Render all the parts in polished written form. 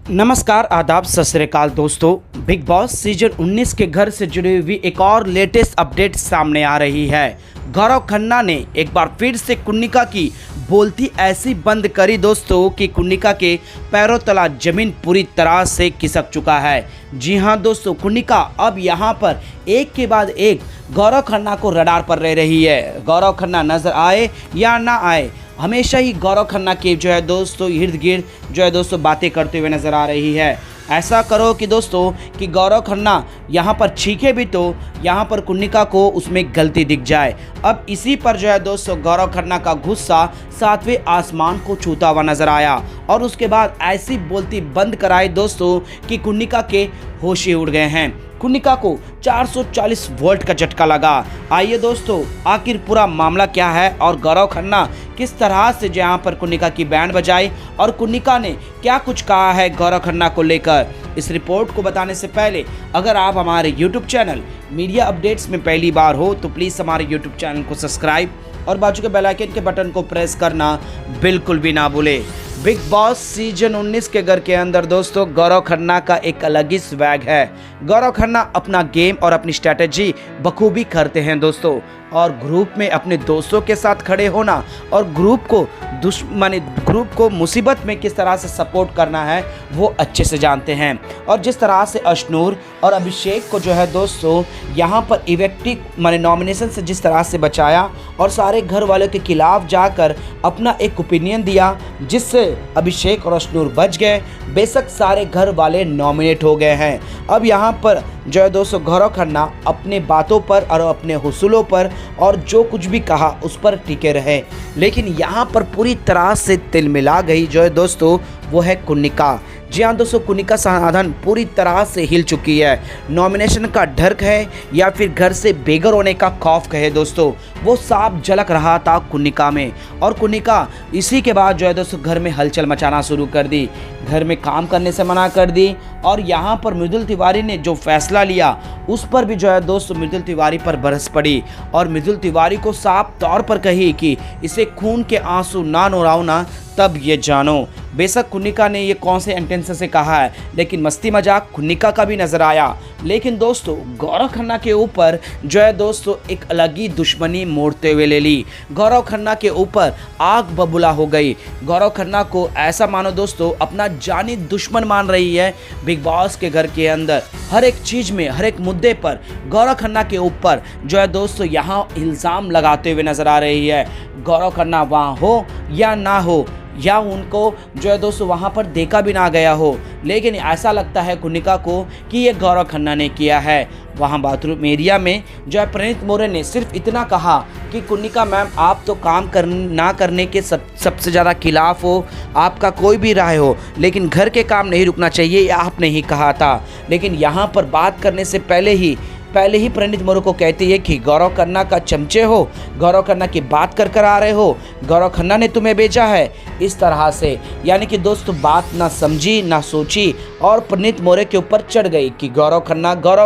नमस्कार, आदाब, सत श्री अकाल दोस्तों। बिग बॉस सीजन 19 के घर से जुड़ी हुई एक और लेटेस्ट अपडेट सामने आ रही है। गौरव खन्ना ने एक बार फिर से कुन्निका की बोलती ऐसी बंद करी दोस्तों कि कुन्निका के पैरों तला जमीन पूरी तरह से खिसक चुका है। जी हां दोस्तों, कुन्निका अब यहां पर एक के बाद एक गौरव खन्ना को रडार पर रह रही है। गौरव खन्ना नजर आए या ना आए, हमेशा ही गौरव खन्ना के दोस्तों इर्द गिर्द दोस्तों बातें करते हुए नज़र आ रही है। ऐसा करो कि दोस्तों कि गौरव खन्ना यहाँ पर छीके भी तो यहाँ पर कुन्निका को उसमें गलती दिख जाए। अब इसी पर दोस्तों गौरव खन्ना का गुस्सा सातवें आसमान को छूता हुआ नजर आया और उसके बाद ऐसी बोलती बंद कराई दोस्तों कि कुन्निका के होश ही उड़ गए हैं। कुन्निका को 440 वोल्ट का झटका लगा। आइए दोस्तों, आखिर पूरा मामला क्या है और गौरव खन्ना किस तरह से जहां पर कुन्निका की बैंड बजाई और कुन्निका ने क्या कुछ कहा है गौरव खन्ना को लेकर, इस रिपोर्ट को बताने से पहले अगर आप हमारे YouTube चैनल मीडिया अपडेट्स में पहली बार हो तो प्लीज़ हमारे YouTube चैनल को सब्सक्राइब और बाजू के बेल आइकन के बटन को प्रेस करना बिल्कुल भी ना भूले। बिग बॉस सीजन 19 के घर के अंदर दोस्तों गौरव खन्ना का एक अलग ही स्वैग है। गौरव खन्ना अपना गेम और अपनी स्ट्रैटेजी बखूबी करते हैं दोस्तों, और ग्रुप में अपने दोस्तों के साथ खड़े होना और ग्रुप को मुसीबत में किस तरह से सपोर्ट करना है वो अच्छे से जानते हैं। और जिस तरह से अशनूर और अभिषेक को दोस्तों यहाँ पर इवेक्टिव नॉमिनेशन से जिस तरह से बचाया और सारे घर वालों के खिलाफ जाकर अपना एक ओपिनियन दिया जिससे अभिषेक और अशनूर बच गए। बेशक सारे घर वाले नॉमिनेट हो गए हैं। अब यहाँ पर दोस्तों गौरव खन्ना अपने बातों पर और अपने हुसूलों पर और जो कुछ भी कहा उस पर टिके रहे, लेकिन यहाँ पर पूरी तरह से तिलमिला गई दोस्तों वो है कुन्निका। जी हाँ दोस्तों, कुन्निका सनातन पूरी तरह से हिल चुकी है। नॉमिनेशन का डर है या फिर घर से बेघर होने का खौफ कहे दोस्तों, वो साफ झलक रहा था कुन्निका में। और कुन्निका इसी के बाद दोस्तों घर में हलचल मचाना शुरू कर दी, घर में काम करने से मना कर दी। और यहाँ पर मृदुल तिवारी ने जो फैसला लिया उस पर भी दोस्तों मृदुल तिवारी पर बरस पड़ी और मृदुल तिवारी को साफ तौर पर कही कि इसे खून के आंसू ना नोराओ ना, तब ये जानो। बेशक कुन्निका ने ये कौन से इंटेंशन से कहा है, लेकिन मस्ती मजाक कुन्निका का भी नजर आया। लेकिन दोस्तों गौरव खन्ना के ऊपर दोस्तों एक अलग ही दुश्मनी मोड़ते हुए ले ली। गौरव खन्ना के ऊपर आग बबूला हो गई। गौरव खन्ना को ऐसा मानो दोस्तों अपना जानी दुश्मन मान रही है। बिग बॉस के घर के अंदर हर एक चीज में हर एक मुद्दे पर गौरव खन्ना के ऊपर दोस्तों यहाँ इल्ज़ाम लगाते हुए नजर आ रही है। गौरव खन्ना वहाँ हो या ना हो, या उनको दोस्तों वहाँ पर देखा भी ना गया हो, लेकिन ऐसा लगता है कुन्निका को कि ये गौरव खन्ना ने किया है। वहाँ बाथरूम एरिया में प्रणीत मोरे ने सिर्फ इतना कहा कि कुन्निका मैम आप तो काम ना करने के सबसे ज़्यादा खिलाफ हो, आपका कोई भी राय हो, लेकिन घर के काम नहीं रुकना चाहिए, ये आपने ही कहा था। लेकिन यहाँ पर बात करने से पहले ही प्रणीत मोरे को कहती है कि गौरव खन्ना का चमचे हो, गौरव खन्ना की बात कर आ रहे हो, गौरव खन्ना ने तुम्हें भेजा है। इस तरह से यानी कि दोस्तों बात ना समझी ना सोची और प्रणीत मोरे के ऊपर चढ़ गई कि गौरव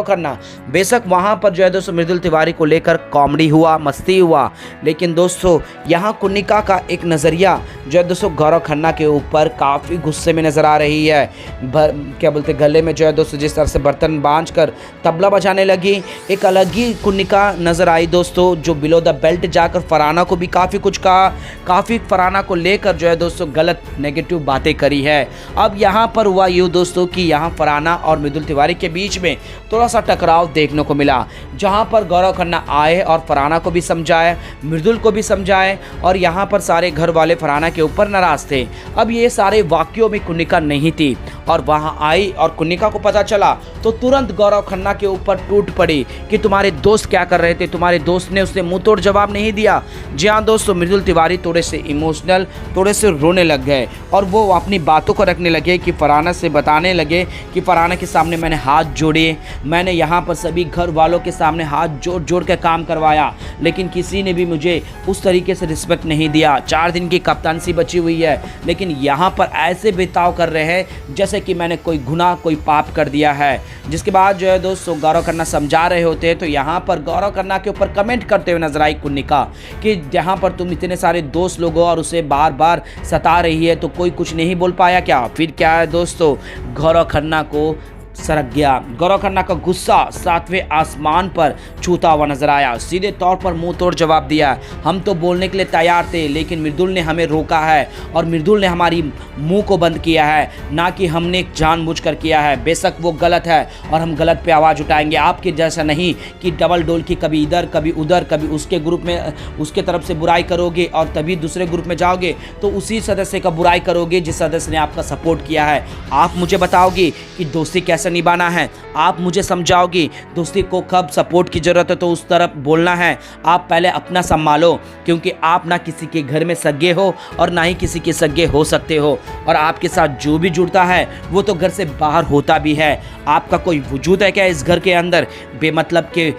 खन्ना। बेशक वहाँ पर दोस्तों मृदुल तिवारी को लेकर कॉमेडी हुआ, मस्ती हुआ, लेकिन दोस्तों यहाँ कुन्निका का एक नज़रिया दोस्तों गौरव खन्ना के ऊपर काफ़ी गुस्से में नज़र आ रही है। क्या बोलते गले में दोस्तों जिस तरह से बर्तन बांध कर तबला बजाने लगी, एक अलग ही कुन्निका नजर आई दोस्तों, जो बिलो द बेल्ट जाकर फरहाना को भी काफ़ी कुछ कहा, काफ़ी फरहाना को लेकर दोस्तों गलत नेगेटिव बातें करी है। अब यहाँ पर हुआ यूँ दोस्तों कि यहाँ फरहाना और मृदुल तिवारी के बीच में थोड़ा सा टकराव देखने को मिला, जहाँ पर गौरव खन्ना आए और फरहाना को भी समझाए, मृदुल को भी समझाए, और यहाँ पर सारे घर वाले फरहाना के ऊपर नाराज थे। अब ये सारे वाक्यों में कुन्निका नहीं थी और वहाँ आई और कुन्निका को पता चला तो तुरंत गौरव खन्ना के ऊपर टूट पड़ी कि तुम्हारे दोस्त क्या कर रहे थे, तुम्हारे दोस्त ने उसे मुंह तोड़ जवाब नहीं दिया। जी हाँ दोस्तों, मृदुल तिवारी थोड़े से इमोशनल, थोड़े से रोने लग गए और वो अपनी बातों को रखने लगे कि फरहाना से बताने लगे कि फरहाना के सामने मैंने हाथ जोड़े, मैंने यहाँ पर सभी घर वालों के सामने हाथ जोड़ के काम करवाया, लेकिन किसी ने भी मुझे उस तरीके से रिस्पेक्ट नहीं दिया। 4 दिन की कप्तानसी बची हुई है, लेकिन यहाँ पर ऐसे बर्ताव कर रहे हैं जैसे कि मैंने कोई गुनाह कोई पाप कर दिया है। जिसके बाद जो है दोस्तों गौरव खन्ना समझा रहे होते हैं तो यहाँ पर गौरव खन्ना के ऊपर कमेंट करते हुए नजर आई कुन्निका कि यहाँ पर तुम इतने सारे दोस्त लोग हो और उसे बार बार सता रही है तो कोई कुछ नहीं बोल पाया क्या। फिर क्या है दोस्तों, गौरव खन्ना को सरक गया। गौरव खन्ना का गुस्सा 7वें आसमान पर छूता हुआ नजर आया। सीधे तौर पर मुंह तोड़ जवाब दिया, हम तो बोलने के लिए तैयार थे लेकिन मृदुल ने हमें रोका है और मृदुल ने हमारी मुंह को बंद किया है, ना कि हमने जानबूझकर किया है। बेशक वो गलत है और हम गलत पे आवाज़ उठाएंगे। आपके जैसा नहीं कि डबल डोल की कभी इधर कभी उधर, कभी उसके ग्रुप में उसके तरफ से बुराई करोगे और तभी दूसरे ग्रुप में जाओगे तो उसी सदस्य का बुराई करोगे जिस सदस्य ने आपका सपोर्ट किया है। आप मुझे बताओगे कि दोस्ती कैसे निभाना है, आप मुझे समझाओगे दोस्ती को कब सपोर्ट की जरूरत है तो उस तरफ बोलना है। आप पहले अपना संभालो क्योंकि आप ना किसी के घर में सगे हो और ना ही किसी के सगे हो सकते हो और आपके साथ जो भी जुड़ता है वो तो घर से बाहर होता भी है। आपका कोई वजूद है क्या इस घर के अंदर? बेमतलब के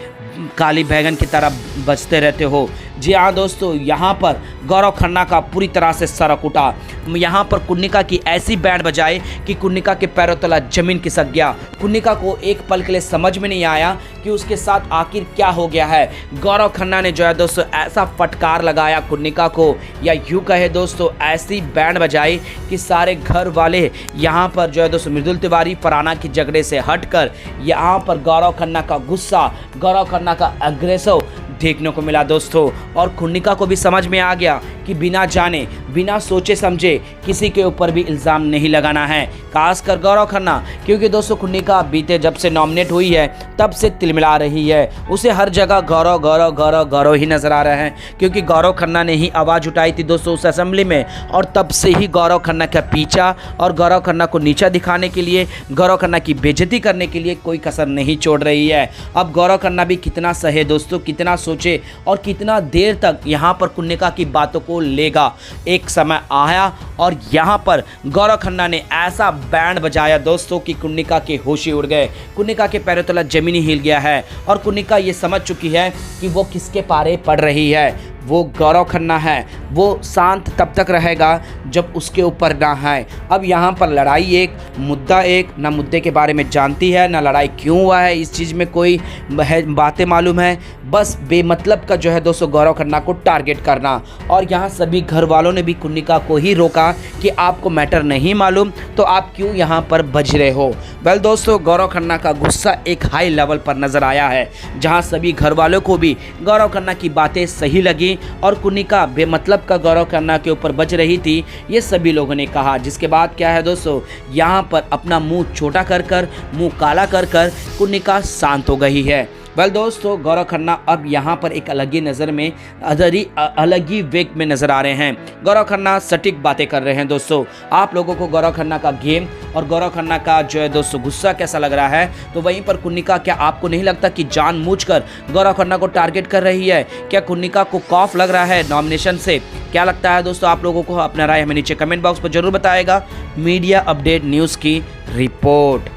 काली बैगन की तरह बचते रहते हो। जी हाँ दोस्तों, यहाँ पर गौरव खन्ना का पूरी तरह से सरक उठा। यहाँ पर कुन्निका की ऐसी बैंड बजाए कि कुन्निका के पैरों तला जमीन खिसक गया। कुन्निका को एक पल के लिए समझ में नहीं आया कि उसके साथ आखिर क्या हो गया है। गौरव खन्ना ने जो है दोस्तों ऐसा फटकार लगाया कुन्निका को, या यूँ कहे दोस्तों ऐसी बैंड बजाई कि सारे घर वाले यहाँ पर जो है दोस्तों मृदुल तिवारी फरहाना की झगड़े से हटकर यहाँ पर गौरव खन्ना का गुस्सा, गौरव खन्ना का अग्रेसिव देखने को मिला दोस्तों। और कुन्निका को भी समझ में आ गया कि बिना जाने बिना सोचे समझे किसी के ऊपर भी इल्ज़ाम नहीं लगाना है, खासकर गौरव खन्ना, क्योंकि दोस्तों कुन्निका बीते जब से नॉमिनेट हुई है तब से तिलमिला रही है। उसे हर जगह गौरव गौरव गौरव गौरव ही नजर आ रहे हैं क्योंकि गौरव खन्ना ने ही आवाज़ उठाई थी दोस्तों उस असेंबली में और तब से ही गौरव खन्ना का पीछा और गौरव खन्ना को नीचा दिखाने के लिए, गौरव खन्ना की बेइज्जती करने के लिए कोई कसर नहीं छोड़ रही है। अब गौरव खन्ना भी कितना सहे दोस्तों, कितना सोचे और कितना देर तक यहाँ पर कुन्निका की बातों को लेगा। एक समय आया और यहाँ पर गौरव खन्ना ने ऐसा बैंड बजाया दोस्तों कि कुन्निका के होश ही उड़ गए। कुन्निका के पैरों तला जमीन हिल गया है और कुन्निका ये समझ चुकी है कि वो किसके पारे पड़ रही है। वो गौरव खन्ना है, वो शांत तब तक रहेगा जब उसके ऊपर ना है। अब यहाँ पर लड़ाई एक, मुद्दा एक, ना मुद्दे के बारे में जानती है ना लड़ाई क्यों हुआ है इस चीज़ में कोई बातें मालूम है। बस बेमतलब का जो है दोस्तों गौरव खन्ना को टारगेट करना। और यहाँ सभी घर वालों ने भी कुन्निका को ही रोका कि आपको मैटर नहीं मालूम तो आप क्यों यहाँ पर बज रहे हो। वेल दोस्तों, गौरव खन्ना का गुस्सा एक हाई लेवल पर नज़र आया है जहाँ सभी घर वालों को भी गौरव खन्ना की बातें सही लगी और कुन्निका बेमतलब का गौरव खन्ना के ऊपर बज रही थी, ये सभी लोगों ने कहा। जिसके बाद क्या है दोस्तों, यहाँ पर अपना मुंह छोटा कर मुंह काला कर कुन्निका शांत हो गई है। वेल दोस्तों, गौरव खन्ना अब यहाँ पर एक अलग ही नज़र में अलग ही वेग में नज़र आ रहे हैं। गौरव खन्ना सटीक बातें कर रहे हैं दोस्तों। आप लोगों को गौरव खन्ना का गेम और गौरव खन्ना का जो है दोस्तों गुस्सा कैसा लग रहा है? तो वहीं पर कुन्निका, क्या आपको नहीं लगता कि जानबूझकर गौरव खन्ना को टारगेट कर रही है? क्या कुन्निका को खौफ लग रहा है नॉमिनेशन से? क्या लगता है दोस्तों आप लोगों को? अपना राय हमें नीचे कमेंट बॉक्स पर जरूर बताएगा। मीडिया अपडेट न्यूज़ की रिपोर्ट।